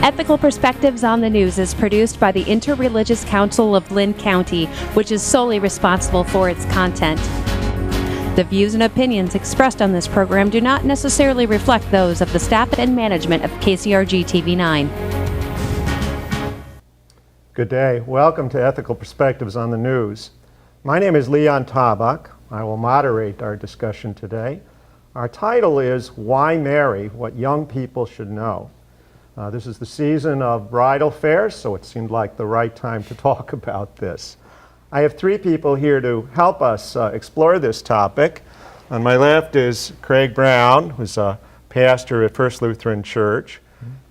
Ethical Perspectives on the News is produced by the Interreligious Council of Lynn County, which is solely responsible for its content. The views and opinions expressed on this program do not necessarily reflect those of the staff and management of KCRG TV9. Good day. Welcome to Ethical Perspectives on the News. My name is Leon Tabak. I will moderate our discussion today. Our title is Why Marry? What Young People Should Know. This is the season of bridal fairs, so it seemed like the right time to talk about this. I have three people here to help us explore this topic. On my left is Craig Brown, who's a pastor at First Lutheran Church.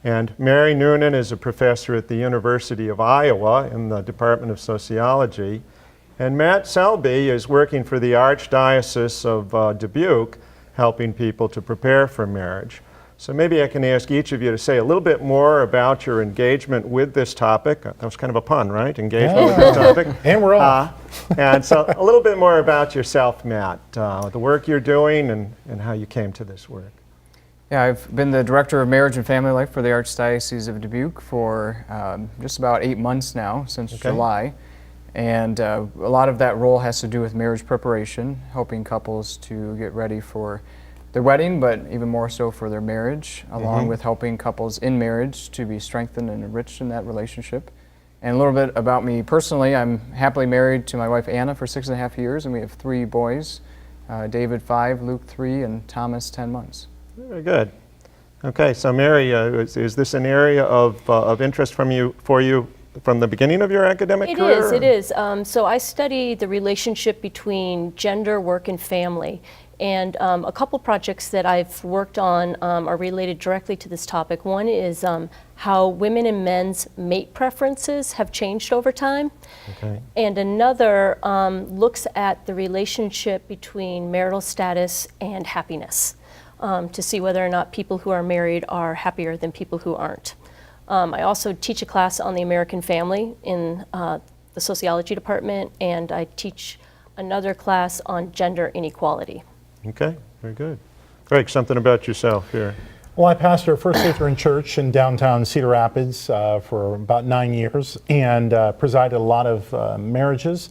And Mary Noonan is a professor at the University of Iowa in the Department of Sociology. And Matt Selby is working for the Archdiocese of Dubuque, helping people to prepare for marriage. So maybe I can ask each of you to say a little bit more about your engagement with this topic. That was kind of a pun, right? Engagement with this topic. And we're off. And so a little bit more about yourself, Matt, the work you're doing and how you came to this work. Yeah, I've been the Director of Marriage and Family Life for the Archdiocese of Dubuque for just about 8 months now, since July. And a lot of that role has to do with marriage preparation, helping couples to get ready for their wedding, but even more so for their marriage, along with helping couples in marriage to be strengthened and enriched in that relationship. And a little bit about me personally, I'm happily married to my wife Anna for 6.5 years, and we have 3 boys, David 5, Luke 3, and Thomas 10 months. Very good. Okay, so Mary, is this an area of interest for you from the beginning of your academic career? It is. So I study the relationship between gender, work, and family. And a couple projects that I've worked on are related directly to this topic. One is how women and men's mate preferences have changed over time. Okay. And another looks at the relationship between marital status and happiness, to see whether or not people who are married are happier than people who aren't. I also teach a class on the American family in the sociology department, and I teach another class on gender inequality. Okay, very good. Greg, something about yourself here. Well, I pastor First Lutheran Church in downtown Cedar Rapids for about 9 years and presided a lot of marriages.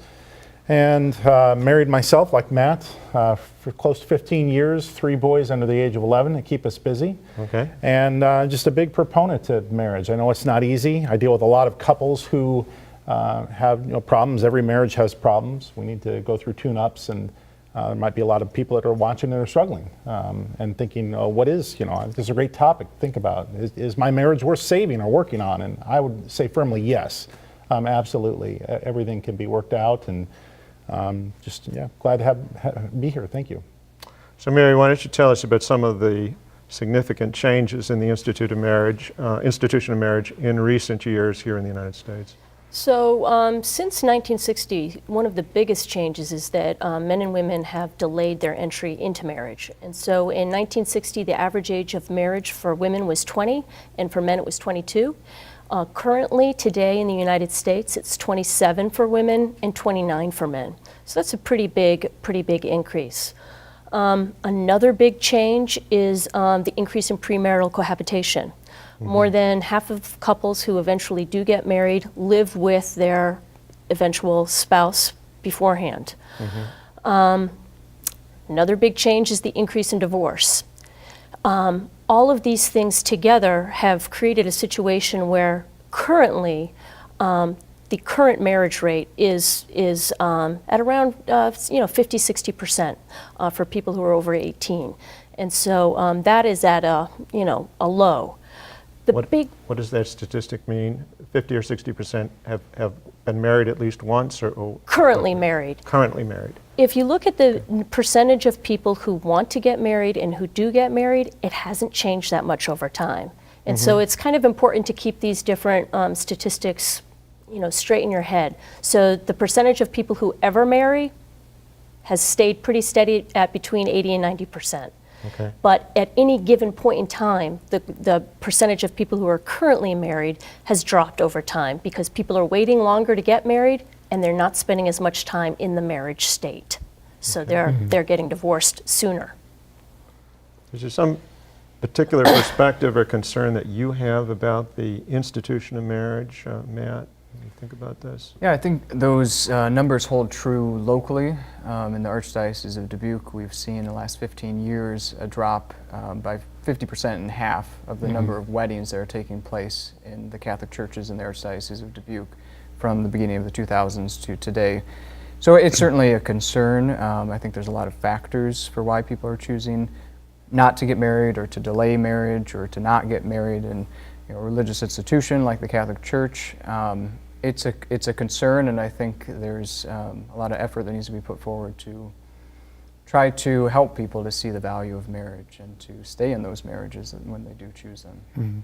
And married myself, like Matt, for close to 15 years, 3 boys under the age of 11 to keep us busy. Okay. And just a big proponent of marriage. I know it's not easy. I deal with a lot of couples who have problems. Every marriage has problems. We need to go through tune-ups, and there might be a lot of people that are watching that are struggling and thinking, what is, this is a great topic to think about. Is my marriage worth saving or working on? And I would say firmly yes, absolutely. Everything can be worked out, and glad to be here. Thank you. So Mary, why don't you tell us about some of the significant changes in the institution of marriage in recent years here in the United States? So since 1960, one of the biggest changes is that men and women have delayed their entry into marriage. And so in 1960, the average age of marriage for women was 20, and for men it was 22. Currently, today in the United States, it's 27 for women and 29 for men. So that's a pretty big increase. Another big change is the increase in premarital cohabitation. More than half of couples who eventually do get married live with their eventual spouse beforehand. Another big change is the increase in divorce. All of these things together have created a situation where currently the current marriage rate is at around 50-60% for people who are over 18, and so that is at a low. What does that statistic mean? 50 or 60% have been married at least once, or currently married. Currently married. If you look at the percentage of people who want to get married and who do get married, it hasn't changed that much over time. And so it's kind of important to keep these different statistics, straight in your head. So the percentage of people who ever marry has stayed pretty steady at between 80 and 90%. Okay. But at any given point in time, the percentage of people who are currently married has dropped over time because people are waiting longer to get married and they're not spending as much time in the marriage state. So they're getting divorced sooner. Is there some particular perspective or concern that you have about the institution of marriage, Matt? What do you think about this? Yeah, I think those numbers hold true locally. In the Archdiocese of Dubuque, we've seen in the last 15 years a drop by 50% in half of the number of weddings that are taking place in the Catholic churches in the Archdiocese of Dubuque from the beginning of the 2000s to today. So it's certainly a concern. I think there's a lot of factors for why people are choosing not to get married or to delay marriage or to not get married in a religious institution like the Catholic Church. It's a concern, and I think there's a lot of effort that needs to be put forward to try to help people to see the value of marriage and to stay in those marriages when they do choose them. Mm-hmm.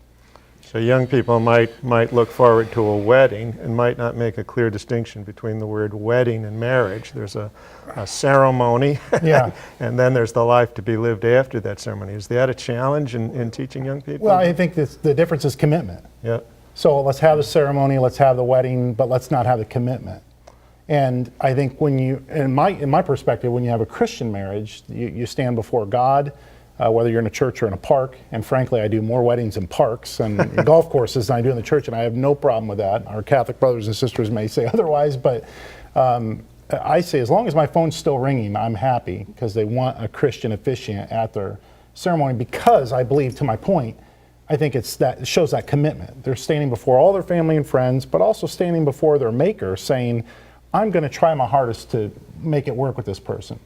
So young people might look forward to a wedding and might not make a clear distinction between the word wedding and marriage. There's a ceremony, Yeah. and then there's the life to be lived after that ceremony. Is that a challenge in teaching young people? Well, I think the difference is commitment. Yeah. So let's have the ceremony, let's have the wedding, but let's not have the commitment. And I think when you, in my perspective, when you have a Christian marriage, you stand before God, whether you're in a church or in a park. And frankly, I do more weddings in parks and in golf courses than I do in the church, and I have no problem with that. Our Catholic brothers and sisters may say otherwise, but I say as long as my phone's still ringing, I'm happy, because they want a Christian officiant at their ceremony, because I believe, to my point, I think it shows that commitment. They're standing before all their family and friends, but also standing before their maker saying, I'm going to try my hardest to make it work with this person.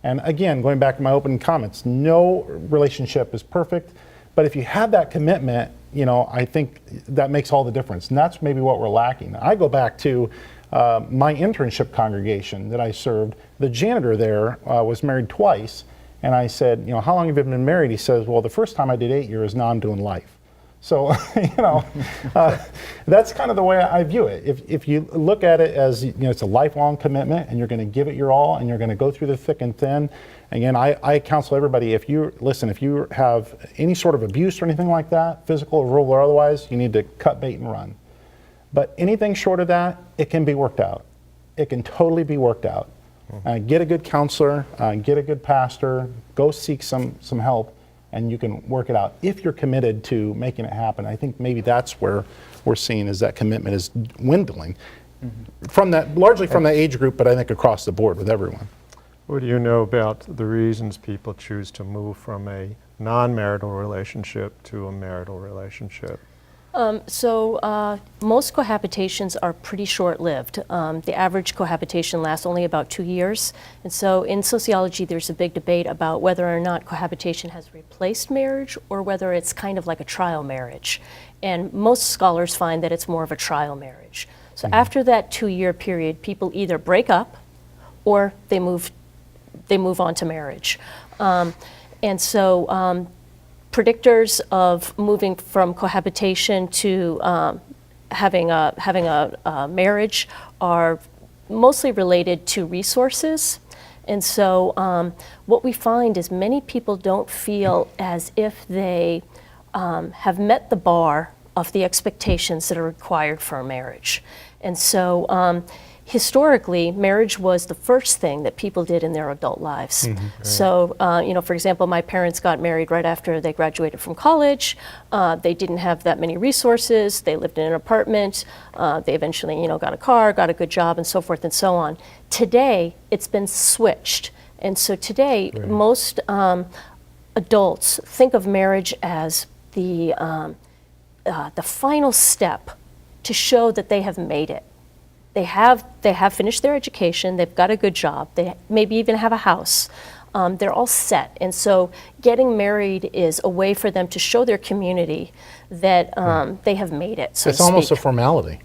And again, going back to my opening comments, no relationship is perfect, but if you have that commitment, I think that makes all the difference. And that's maybe what we're lacking. I go back to my internship congregation that I served. The janitor there was married twice. And I said, how long have you been married? He says, well, the first time I did 8 years, now I'm doing life. So, that's kind of the way I view it. If you look at it as, it's a lifelong commitment, and you're going to give it your all, and you're going to go through the thick and thin. Again, I counsel everybody, if you have any sort of abuse or anything like that, physical, verbal, or otherwise, you need to cut bait and run. But anything short of that, it can be worked out. It can totally be worked out. Get a good counselor, get a good pastor, go seek some help, and you can work it out if you're committed to making it happen. I think maybe that's where we're seeing is that commitment is dwindling from that, largely from that age group, but I think across the board with everyone. What do you know about the reasons people choose to move from a non-marital relationship to a marital relationship? Most cohabitations are pretty short-lived. The average cohabitation lasts only about 2 years. And so in sociology, there's a big debate about whether or not cohabitation has replaced marriage or whether it's kind of like a trial marriage. And most scholars find that it's more of a trial marriage. So after that 2-year period, people either break up or they move on to marriage. Predictors of moving from cohabitation to having a marriage are mostly related to resources. And so what we find is many people don't feel as if they have met the bar of the expectations that are required for a marriage. And so historically, marriage was the first thing that people did in their adult lives. So, for example, my parents got married right after they graduated from college. They didn't have that many resources. They lived in an apartment. They eventually, got a car, got a good job, and so forth and so on. Today, it's been switched. And so today, most adults think of marriage as the final step to show that they have made it. They have finished their education, they've got a good job, they maybe even have a house. They're all set. And so getting married is a way for them to show their community that they have made it, so to It's almost a speak. formality.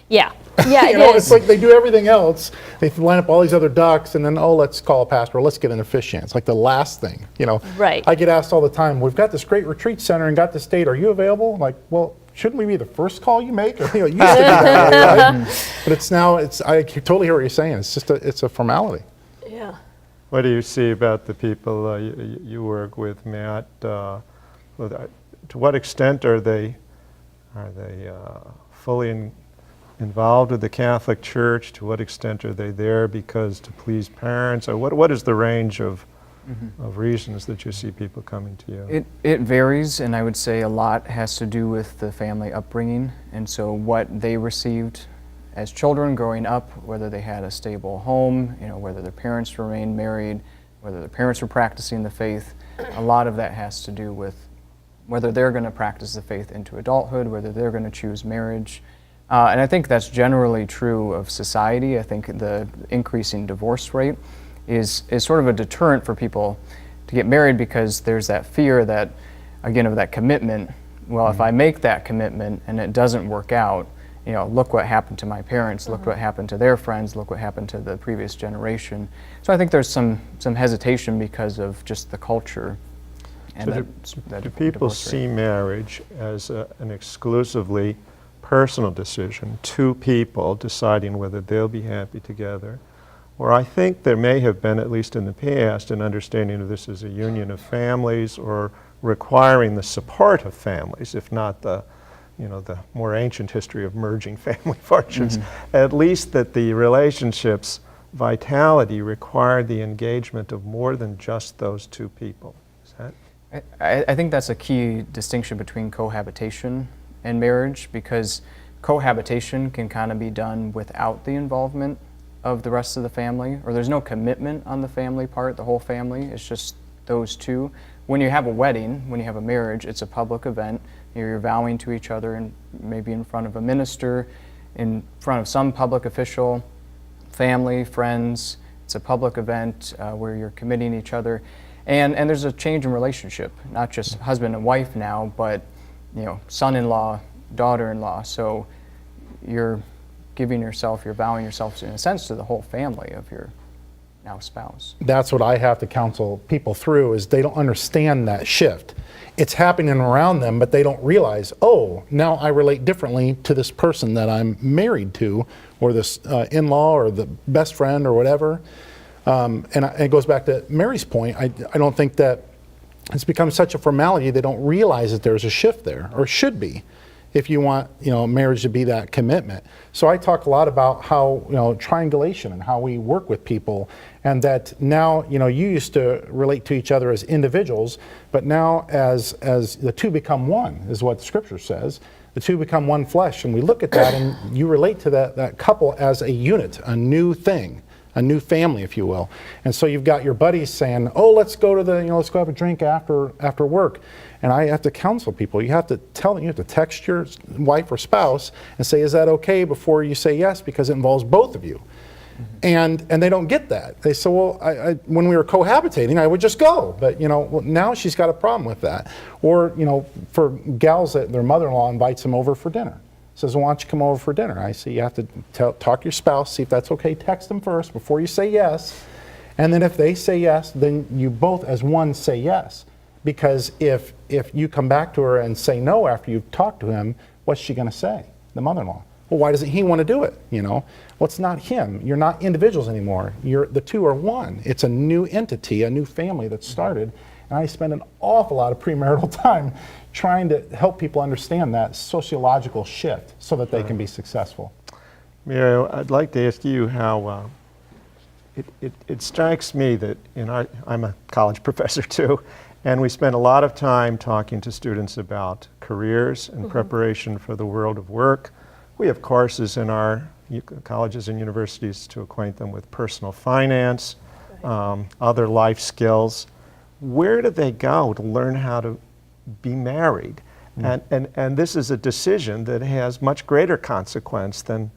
Yeah, it It's is. like they do everything else. They line up all these other ducks, and then, let's call a pastor, or let's get an officiant. It's like the last thing, Right. I get asked all the time, we've got this great retreat center and got this date, are you available? I'm like, well, shouldn't we be the first call you make? Or, it used to be that way, right? But it's now, I totally hear what you're saying. It's just it's a formality. Yeah. What do you see about the people you work with, Matt? To what extent are they fully involved with the Catholic Church? To what extent are they there because to please parents? Or what is the range of of reasons that you see people coming to you? It varies, and I would say a lot has to do with the family upbringing, and so what they received as children growing up, whether they had a stable home, whether their parents remained married, whether their parents were practicing the faith. A lot of that has to do with whether they're going to practice the faith into adulthood, whether they're going to choose marriage. And I think that's generally true of society. I think the increasing divorce rate is sort of a deterrent for people to get married, because there's that fear that, again, of that commitment. Well, if I make that commitment and it doesn't work out, look what happened to my parents, look what happened to their friends, look what happened to the previous generation. So I think there's some hesitation because of just the culture. And so do people see marriage as an exclusively personal decision, two people deciding whether they'll be happy together? Or I think there may have been, at least in the past, an understanding of this as a union of families, or requiring the support of families, if not the more ancient history of merging family fortunes. At least that the relationship's vitality required the engagement of more than just those two people. Is that? I think that's a key distinction between cohabitation and marriage, because cohabitation can kind of be done without the involvement of the rest of the family, or there's no commitment on the family part, the whole family, it's just those two. When you have a wedding, when you have a marriage, it's a public event. You're vowing to each other, and maybe in front of a minister, in front of some public official, family, friends. It's a public event where you're committing each other. And there's a change in relationship, not just husband and wife now, but son-in-law, daughter-in-law. So you're giving yourself, you're vowing yourself in a sense to the whole family of your now spouse. That's what I have to counsel people through, is they don't understand that shift. It's happening around them, but they don't realize, oh, now I relate differently to this person that I'm married to, or this in-law, or the best friend, or whatever. And it goes back to Mary's point. I don't think that it's become such a formality, they don't realize that there's a shift there, or should be, if you want marriage to be that commitment. So I talk a lot about how triangulation and how we work with people, and that now you used to relate to each other as individuals, but now as the two become one, is what the scripture says. The two become one flesh, and we look at that and you relate to that couple as a unit, a new thing, a new family, if you will. And so you've got your buddies saying, oh, let's go to let's go have a drink after work. And I have to counsel people. You have to tell them, you have to text your wife or spouse and say, is that okay, before you say yes, because it involves both of you. And they don't get that. They say, well, when we were cohabitating, I would just go. But well, now she's got a problem with that. Or for gals that their mother-in-law invites them over for dinner. Says, well, why don't you come over for dinner? I say, you have to talk to your spouse, see if that's okay. Text them first before you say yes. And then if they say yes, then you both as one say yes. Because if you come back to her and say no after you've talked to him, what's she going to say? The mother-in-law. Well, why doesn't he want to do it? Well, it's not him. You're not individuals anymore. The two are one. It's a new entity, a new family that's started. And I spend an awful lot of premarital time trying to help people understand that sociological shift so that they can be successful. Mary, I'd like to ask you how it strikes me that I'm a college professor too, and we spend a lot of time talking to students about careers and preparation for the world of work. We have courses in our colleges and universities to acquaint them with personal finance, other life skills. Where do they go to learn how to be married? And this is a decision that has much greater consequence than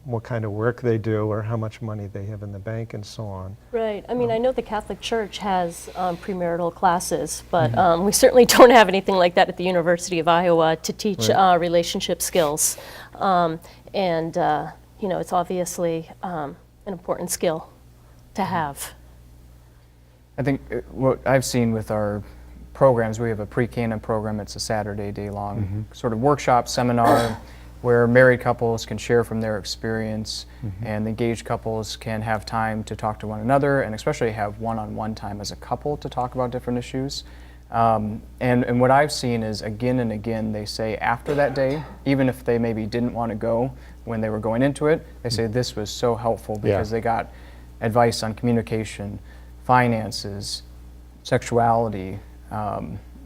what kind of work they do or how much money they have in the bank and so on. Right. I mean, I know the Catholic Church has premarital classes, but we certainly don't have anything like that at the University of Iowa to teach relationship skills. It's obviously an important skill to have. I think what I've seen with our programs, we have a pre-Cana program. It's a Saturday, day-long sort of workshop, seminar, where married couples can share from their experience, and engaged couples can have time to talk to one another, and especially have one-on-one time as a couple to talk about different issues. And what I've seen is again and again, they say after that day, even if they maybe didn't want to go when they were going into it, they say this was so helpful because they got advice on communication, finances, sexuality,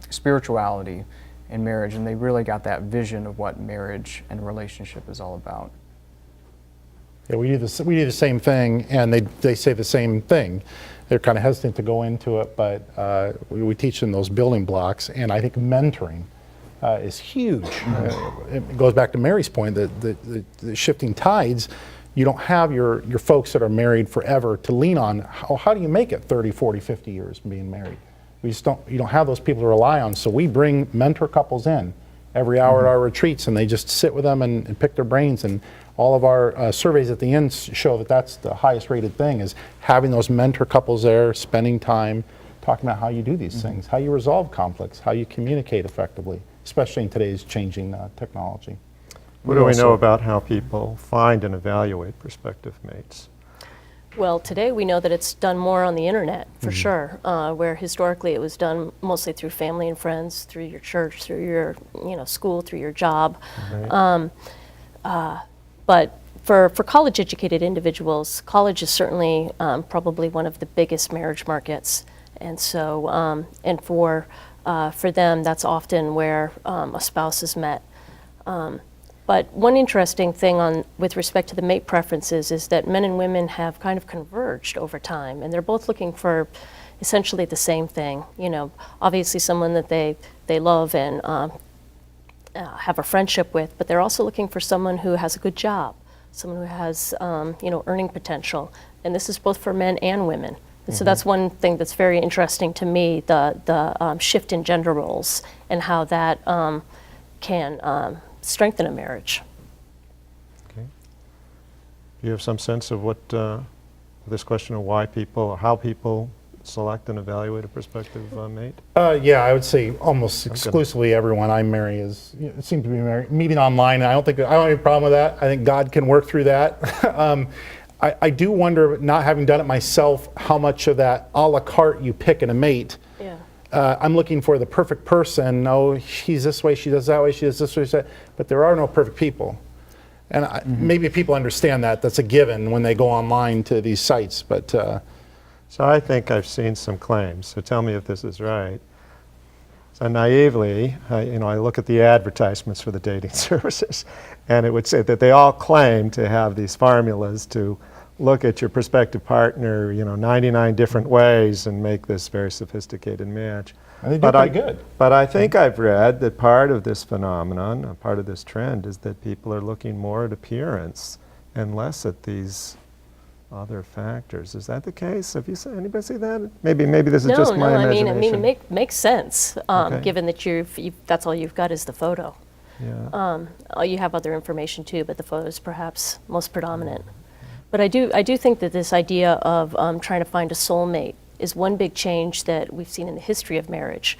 spirituality in marriage, and they really got that vision of what marriage and relationship is all about. Yeah, we do the same thing, and they say the same thing. They're kind of hesitant to go into it, but we teach them those building blocks, and I think mentoring is huge. It goes back to Mary's point, the shifting tides. You don't have your folks that are married forever to lean on. How do you make it 30, 40, 50 years being married? You don't have those people to rely on, so we bring mentor couples in every hour at our retreats, and they just sit with them and pick their brains. And all of our surveys at the end show that that's the highest rated thing, is having those mentor couples there, spending time talking about how you do these things, how you resolve conflicts, how you communicate effectively, especially in today's changing technology. What do we know about how people find and evaluate prospective mates? Well, today we know that it's done more on the internet, for sure, where historically it was done mostly through family and friends, through your church, through your school, through your job. Right. But for college-educated individuals, college is certainly probably one of the biggest marriage markets, and so and for them, that's often where a spouse is met. But one interesting thing with respect to the mate preferences is that men and women have kind of converged over time, and they're both looking for essentially the same thing. Obviously someone that they love and have a friendship with, but they're also looking for someone who has a good job, someone who has earning potential, and this is both for men and women. And so that's one thing that's very interesting to me, the shift in gender roles and how that can strengthen a marriage. Okay. Do you have some sense of what this question of why people, or how people select and evaluate a prospective mate? Yeah, I would say almost exclusively everyone I marry seems to be married, meeting online. I don't have any problem with that. I think God can work through that. I do wonder, not having done it myself, how much of that a la carte you pick in a mate. Yeah. I'm looking for the perfect person. Oh, he's this way, she does that way, she does this way, she does that. But there are no perfect people. And maybe people understand that. That's a given when they go online to these sites. But so I think I've seen some claims. So tell me if this is right. So naively, I look at the advertisements for the dating services, and it would say that they all claim to have these formulas to look at your prospective partner, 99 different ways and make this very sophisticated match. And they do pretty good. But I think I've read that part of this phenomenon, part of this trend, is that people are looking more at appearance and less at these other factors. Is that the case? Have you seen anybody see that? Maybe this is just my imagination. I mean, it makes sense, given that that's all you've got is the photo. Yeah. You have other information too, but the photo is perhaps most predominant. But I do think that this idea of trying to find a soulmate is one big change that we've seen in the history of marriage.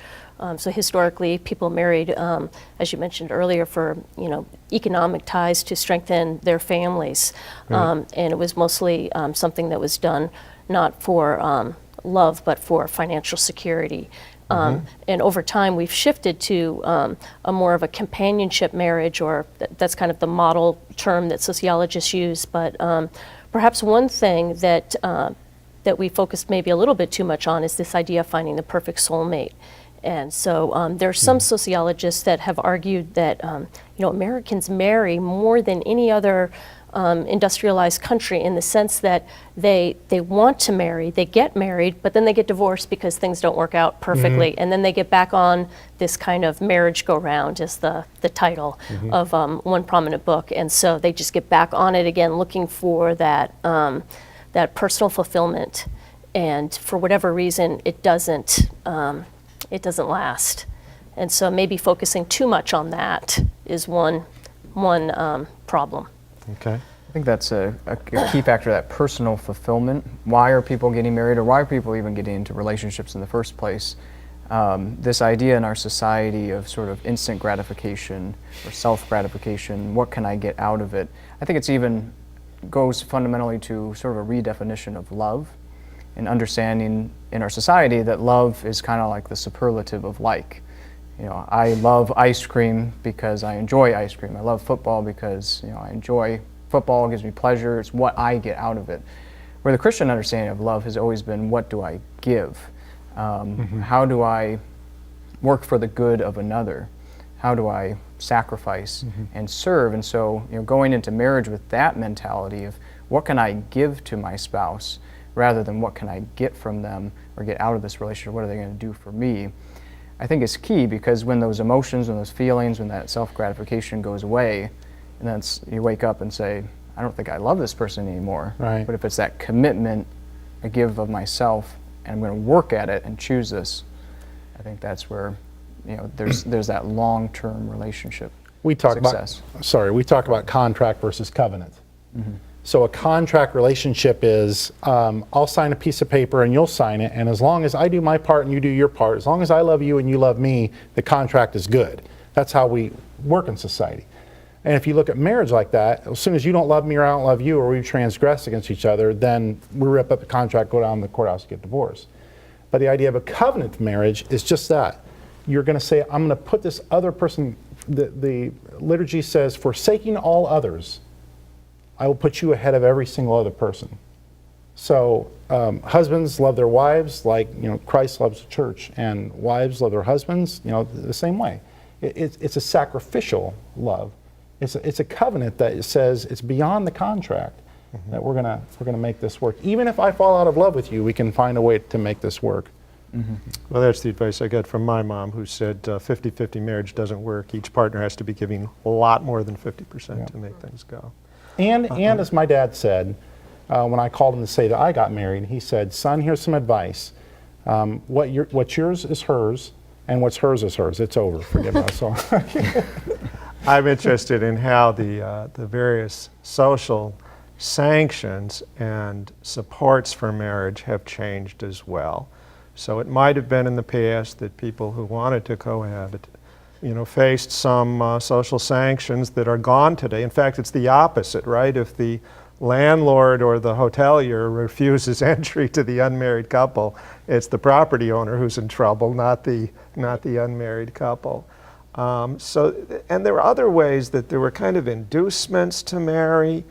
So historically, people married, as you mentioned earlier, for economic ties to strengthen their families, and it was mostly something that was done not for love, but for financial security. And over time, we've shifted to a more of a companionship marriage, or that's kind of the model term that sociologists use. But perhaps one thing that we focused maybe a little bit too much on is this idea of finding the perfect soulmate. And so there are some sociologists that have argued that Americans marry more than any other industrialized country, in the sense that they want to marry, they get married, but then they get divorced because things don't work out perfectly, and then they get back on this kind of marriage go-round, is the title of one prominent book, and so they just get back on it again, looking for that personal fulfillment, and for whatever reason it doesn't last, and so maybe focusing too much on that is one problem. Okay. I think that's a key factor, that personal fulfillment. Why are people getting married, or why are people even getting into relationships in the first place? This idea in our society of sort of instant gratification or self-gratification, what can I get out of it? I think it's even goes fundamentally to sort of a redefinition of love, and understanding in our society that love is kind of like the superlative of like. I love ice cream because I enjoy ice cream. I love football because I enjoy football, it gives me pleasure. It's what I get out of it. where the Christian understanding of love has always been, what do I give? How do I work for the good of another? How do I sacrifice and serve? And so, going into marriage with that mentality of what can I give to my spouse rather than what can I get from them or get out of this relationship, what are they going to do for me, I think is key, because when those emotions, when those feelings, when that self-gratification goes away, and then you wake up and say, I don't think I love this person anymore. Right. But if it's that commitment I give of myself, and I'm going to work at it and choose this, I think that's where there's that long-term relationship success. We talk about contract versus covenant. So a contract relationship is, I'll sign a piece of paper and you'll sign it, and as long as I do my part and you do your part, as long as I love you and you love me, the contract is good. That's how we work in society. And if you look at marriage like that, as soon as you don't love me or I don't love you, or we transgress against each other, then we rip up the contract, go down to the courthouse, and get divorced. But the idea of a covenant marriage is just that. You're going to say, I'm going to put this other person, the liturgy says, forsaking all others, I will put you ahead of every single other person. So husbands love their wives like Christ loves the church, and wives love their husbands the same way. It's a sacrificial love. It's a covenant that says it's beyond the contract that we're gonna make this work. Even if I fall out of love with you, we can find a way to make this work. Well, that's the advice I got from my mom, who said 50-50 marriage doesn't work. Each partner has to be giving a lot more than 50% to make things go. And as my dad said, when I called him to say that I got married, he said, son, here's some advice. What's yours is hers, and what's hers is hers. It's over. Forget about it. So I'm interested in how the various social sanctions and supports for marriage have changed as well. So it might have been in the past that people who wanted to cohabit, faced some social sanctions that are gone today. In fact, it's the opposite, right? If the landlord or the hotelier refuses entry to the unmarried couple, it's the property owner who's in trouble, not the unmarried couple. And there were other ways that there were kind of inducements to marry.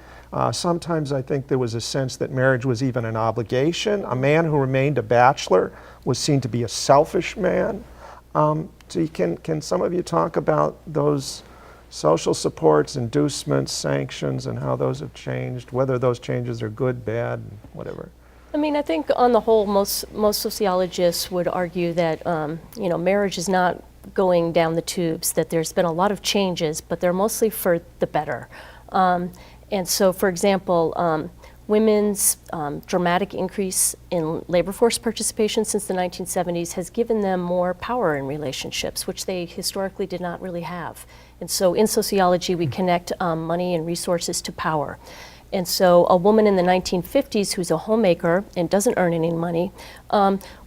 Sometimes I think there was a sense that marriage was even an obligation. A man who remained a bachelor was seen to be a selfish man. So can some of you talk about those social supports, inducements, sanctions, and how those have changed, whether those changes are good, bad, whatever? I mean, I think on the whole, most sociologists would argue that marriage is not going down the tubes, that there's been a lot of changes, but they're mostly for the better. And so, for example, women's dramatic increase in labor force participation since the 1970s has given them more power in relationships, which they historically did not really have. And so in sociology, we connect money and resources to power. And so a woman in the 1950s who's a homemaker and doesn't earn any money,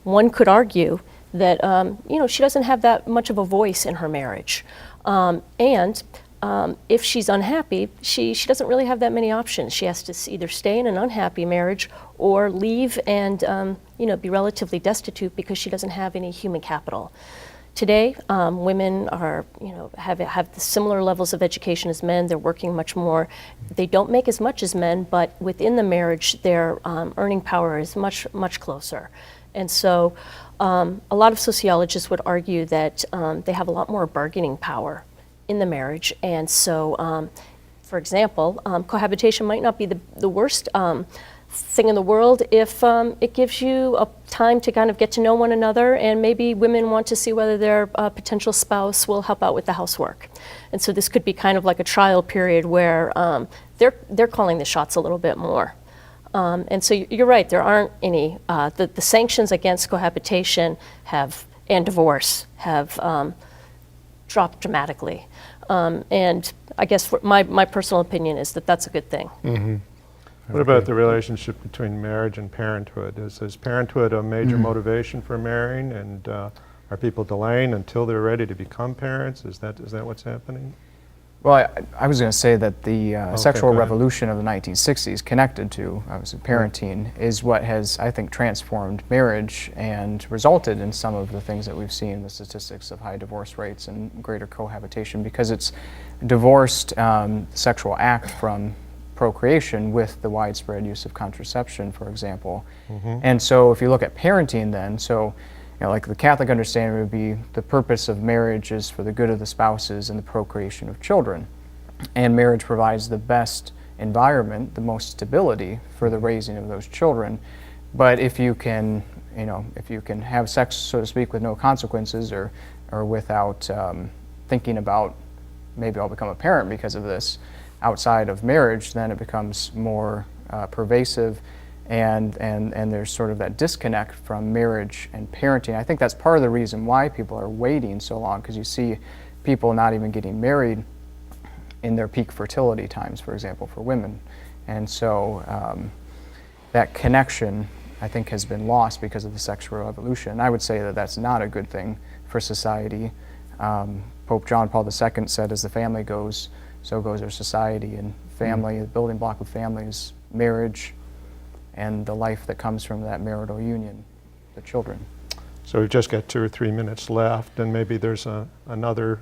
one could argue that she doesn't have that much of a voice in her marriage. If she's unhappy, she doesn't really have that many options. She has to either stay in an unhappy marriage or leave and be relatively destitute because she doesn't have any human capital. Today, women are have the similar levels of education as men. They're working much more. They don't make as much as men, but within the marriage, their earning power is much closer. And so, a lot of sociologists would argue that they have a lot more bargaining power in the marriage. And so, for example, cohabitation might not be the worst thing in the world if it gives you a time to kind of get to know one another, and maybe women want to see whether their potential spouse will help out with the housework. And so this could be kind of like a trial period where they're calling the shots a little bit more. And so you're right, there aren't any, the sanctions against cohabitation and divorce have dropped dramatically. And I guess my personal opinion is that that's a good thing. Mm-hmm. What about the relationship between marriage and parenthood? Is parenthood a major motivation for marrying, and are people delaying until they're ready to become parents? Is that what's happening? Well, I was going to say that the sexual revolution of the 1960s, connected to obviously parenting, is what has, I think, transformed marriage and resulted in some of the things that we've seen, the statistics of high divorce rates and greater cohabitation, because it's divorced the sexual act from procreation with the widespread use of contraception, for example. And so if you look at parenting then, so like the Catholic understanding would be the purpose of marriage is for the good of the spouses and the procreation of children. And marriage provides the best environment, the most stability for the raising of those children. But if you can, if you can have sex, so to speak, with no consequences or without thinking about maybe I'll become a parent because of this outside of marriage, then it becomes more pervasive, and there's sort of that disconnect from marriage and parenting. I think that's part of the reason why people are waiting so long, because you see people not even getting married in their peak fertility times, for example, for women. And so that connection, I think, has been lost because of the sexual revolution. I would say that that's not a good thing for society. Pope John Paul II said, as the family goes, so goes our society. And family, the building block of family is marriage and the life that comes from that marital union, the children. So we've just got 2 or 3 minutes left, and maybe there's another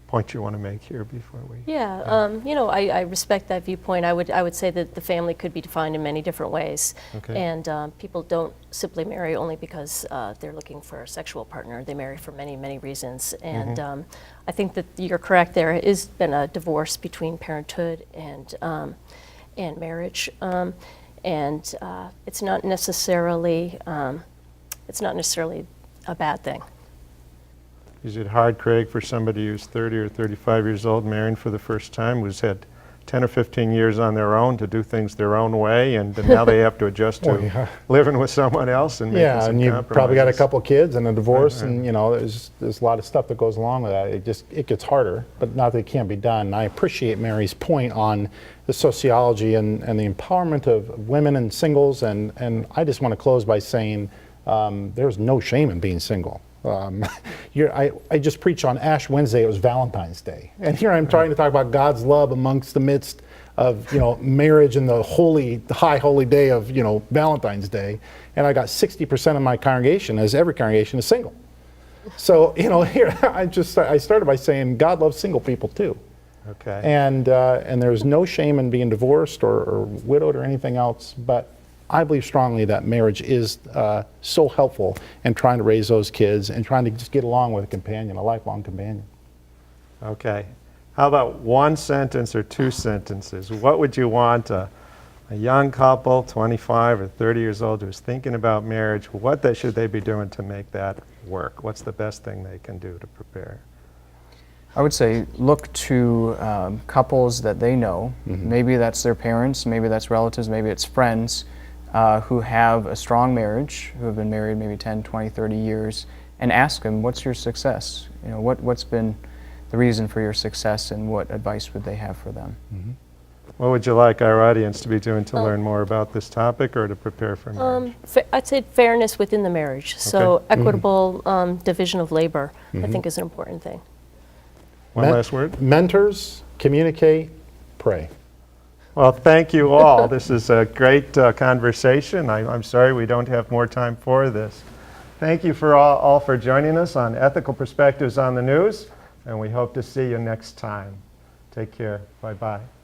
point you want to make here before we... Yeah, I respect that viewpoint. I would say that the family could be defined in many different ways. Okay. And people don't simply marry only because they're looking for a sexual partner. They marry for many, many reasons. And I think that you're correct. There has been a divorce between parenthood and marriage, and it's not necessarily a bad thing. Is it hard, Craig, for somebody who's 30 or 35 years old, marrying for the first time, who's had 10 or 15 years on their own to do things their own way, and now they have to adjust to living with someone else and making some and you've compromises? probably got a couple kids and a divorce, and there's a lot of stuff that goes along with that. It gets harder, but not that it can't be done. And I appreciate Mary's point on the sociology and the empowerment of women and singles, and I just want to close by saying there's no shame in being single. I just preached on Ash Wednesday. It was Valentine's Day, and here I'm trying to talk about God's love amongst the midst of marriage and the high holy day of Valentine's Day, and I got 60% of my congregation, as every congregation, is single. So here I started by saying God loves single people too. Okay. And there's no shame in being divorced or widowed or anything else, but I believe strongly that marriage is so helpful in trying to raise those kids and trying to just get along with a companion, a lifelong companion. Okay. How about one sentence or 2 sentences? What would you want a young couple, 25 or 30 years old, who's thinking about marriage, what should they be doing to make that work? What's the best thing they can do to prepare? I would say look to couples that they know. Maybe that's their parents, maybe that's relatives, maybe it's friends, who have a strong marriage, who have been married maybe 10, 20, 30 years, and ask them, what's your success? What's been the reason for your success, and what advice would they have for them? What would you like our audience to be doing to learn more about this topic or to prepare for marriage? I'd say fairness within the marriage. So equitable division of labor, I think, is an important thing. One last word? Mentors, communicate, pray. Well, thank you all. This is a great conversation. I'm sorry we don't have more time for this. Thank you for all for joining us on Ethical Perspectives on the News, and we hope to see you next time. Take care. Bye-bye.